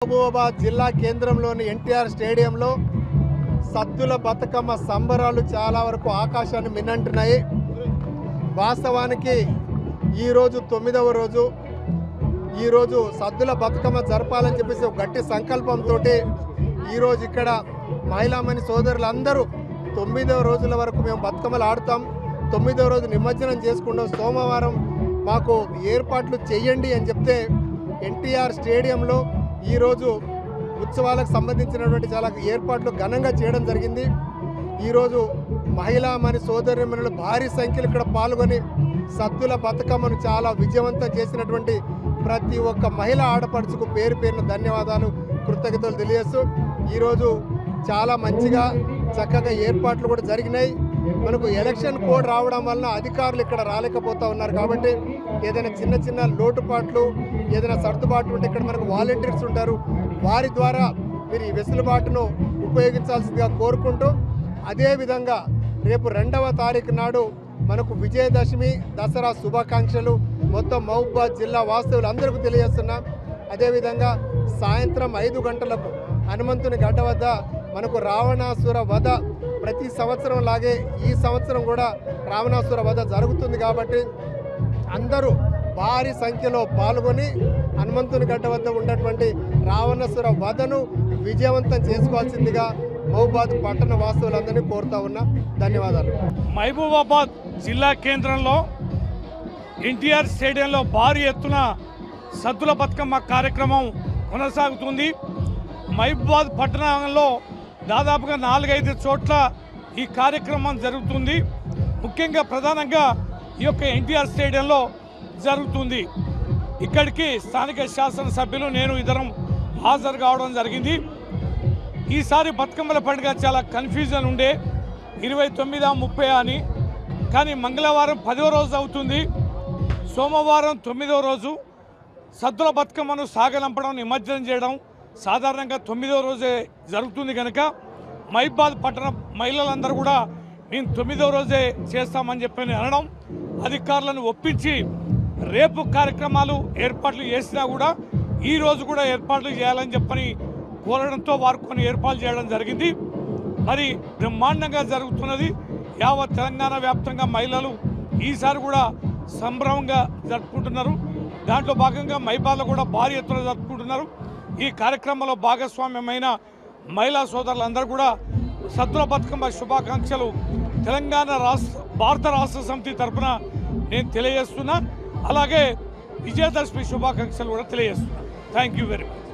మహబూబాబాద్ జిల్లా కేంద్రంలోని ఎన్టీఆర్ స్టేడియంలో సద్దుల బతుకమ్మ సంబరాలు చాలా వరకు ఆకాశాన్ని మిన్నంటున్నాయి. వాస్తవానికి ఈరోజు 9వ రోజు. ఈరోజు సద్దుల బతుకమ్మ జరపాలని చెప్పేసి ఒక గట్టి సంకల్పంతో ఈరోజు ఇక్కడ మహిళామణి సోదరులందరూ 9వ రోజుల వరకు మేము బతుకమ్మలు ఆడుతాం. 9వ రోజు నిమజ్జనం చేసుకుంటాం. సోమవారం మాకు ఏర్పాట్లు చేయండి అని చెప్తే ఎన్టీఆర్ స్టేడియంలో ఈరోజు ఉత్సవాలకు సంబంధించినటువంటి చాలా ఏర్పాట్లు ఘనంగా చేయడం జరిగింది. ఈరోజు మహిళామణి సోదరిమణులు భారీ సంఖ్యలో ఇక్కడ పాల్గొని సద్దుల బతుకమ్మను చాలా విజయవంతం చేసినటువంటి ప్రతి ఒక్క మహిళా ఆడపడుచుకు పేరు పేరున ధన్యవాదాలు, కృతజ్ఞతలు తెలియజేస్తూ ఈరోజు చాలా మంచిగా చక్కగా ఏర్పాట్లు కూడా జరిగినాయి. మనకు ఎలక్షన్ కోడ్ రావడం వల్ల అధికారులు ఇక్కడ రాలేకపోతూ ఉన్నారు. కాబట్టి ఏదైనా చిన్న చిన్న లోటుపాట్లు, ఏదైనా సర్దుబాట్లు ఉంటే ఇక్కడ మనకు వాలంటీర్స్ ఉంటారు. వారి ద్వారా మీరు ఈ వెసులుబాటును ఉపయోగించాల్సిందిగా కోరుకుంటూ, అదేవిధంగా రేపు 2వ తారీఖు నాడు మనకు విజయదశమి దసరా శుభాకాంక్షలు మొత్తం మహబూబాబాద్ జిల్లా వాస్తవులందరికీ తెలియజేస్తున్నాం. అదేవిధంగా సాయంత్రం 5 గంటలకు హనుమంతుని గడ్డ వద్ద మనకు రావణాసుర వధ ప్రతి సంవత్సరం లాగే ఈ సంవత్సరం కూడా రావణాసుర వధ జరుగుతుంది. కాబట్టి అందరూ భారీ సంఖ్యలో పాల్గొని హనుమంతుని గడ్డ వద్ద ఉన్నటువంటి రావణాసుర వధను విజయవంతం చేసుకోవాల్సిందిగా మహబూబాబాద్ పట్టణ వాస్తవులందరినీ కోరుతా ఉన్నా. ధన్యవాదాలు. మహబూబాబాద్ జిల్లా కేంద్రంలో ఎన్టీఆర్ స్టేడియంలో భారీ ఎత్తున సద్దుల బతుకమ్మ కార్యక్రమం కొనసాగుతుంది. మహబూబాబాద్ పట్టణంలో దాదాపుగా 4-5 చోట్ల ఈ కార్యక్రమం జరుగుతుంది. ముఖ్యంగా ప్రధానంగా ఈ యొక్క ఎన్టీఆర్ స్టేడియంలో జరుగుతుంది. ఇక్కడికి స్థానిక శాసనసభ్యులు నేను ఇద్దరం హాజరు కావడం జరిగింది. ఈసారి బతుకమ్మల పండుగ చాలా కన్ఫ్యూజన్ ఉండే 29, 30 అని. కానీ మంగళవారం 10వ రోజు అవుతుంది. సోమవారం 9వ రోజు సద్దుల బతుకమ్మను సాగనంపడం, నిమజ్జనం చేయడం సాధారణంగా 9వ రోజే జరుగుతుంది. కనుక మహబూబాబాద్ పట్టణ మహిళలందరూ కూడా మేము 9వ రోజే చేస్తామని చెప్పని అనడం, అధికారులను ఒప్పించి రేపు కార్యక్రమాలు ఏర్పాట్లు చేసినా కూడా ఈ రోజు కూడా ఏర్పాట్లు చేయాలని చెప్పని కోరడంతో వారు కొన్ని ఏర్పాట్లు చేయడం జరిగింది. మరి బ్రహ్మాండంగా జరుగుతున్నది. యావత్ తెలంగాణ వ్యాప్తంగా మహిళలు ఈసారి కూడా సంభ్రమంగా జరుపుకుంటున్నారు. దాంట్లో భాగంగా మహబూబాబాద్లో కూడా భారీ ఎత్తున జరుపుకుంటున్నారు. ఈ కార్యక్రమంలో భాగస్వామ్యమైన మహిళా సోదరులందరూ కూడా సద్దుల బతుకమ్మ శుభాకాంక్షలు తెలంగాణ భారత రాష్ట్ర సమితి తరఫున నేను తెలియజేస్తున్నా. అలాగే విజయదశమి శుభాకాంక్షలు కూడా తెలియజేస్తున్నా. Thank you very much.